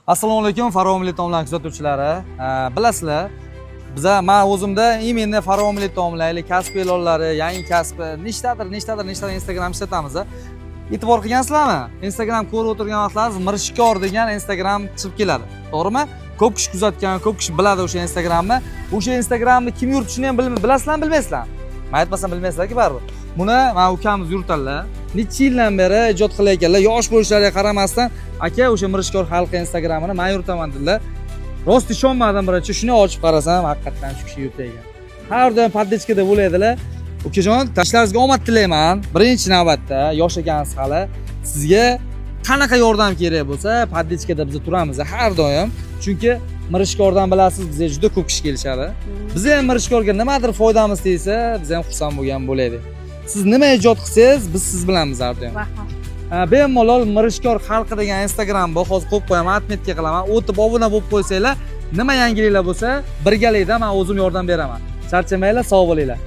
Assalomu alaykum, Faromli taomlar kuzatuvchilari. Bilasizlar, men o'zimda именно Faromli taomlarli kasb e'lonlari, yangi kasb, nechtadir Instagram ishlatamiz. E'tibor qilgansizlarmi? Instagram ko'rib o'tirgan vaqtlaringiz Mirishkor degan Instagram chiqib keladi. To'g'rimi? Ko'p kishi kuzatgan, ko'p kishi biladi o'sha Instagramni. O'sha Instagramni kim yuritishini ham bilasizlarmi, bilmaysizlarmi? Men aytmasam bilmaysizlar-ki baribir. Buni men ukamiz yuritadilar. Necha yildan beri ijod qilayotganlar, yosh bo'lishlariga qaramasdan, aka o'sha Mirishkor xalqi Instagramini men yuritaman dedilar. Rost ishonmadim birinchi, shuni ochib qarasam, haqiqatan shu kishi yurtaygan. Har doim poddichkada bo'ladilar. Ukajon, ishlaringizga omad tilayman. Birinchi navbatda yosh ekansiz hali. Sizga qanaqa yordam kerak bo'lsa, poddichkada biz turamiz har doim. Chunki Mirishkordan bilasiz, bizga juda ko'p kishi kelishadi. Biz ham Mirishkorga nimadir foydamiz tegsa, biz ham xursand bo'lgan bo'laylik. Siz nima ijod qilsangiz, biz siz bilanmiz har doim. Bemalol Mirishkor xalqi degan Instagram bor, hozir qo'yib qo'yaman, atmetga qilaman. O'tib obuna bo'lib qo'ysanglar, nima yangiliklar bo'lsa, birgalikda men o'zim yordam beraman. Charchamanglar, sog' bo'linglar.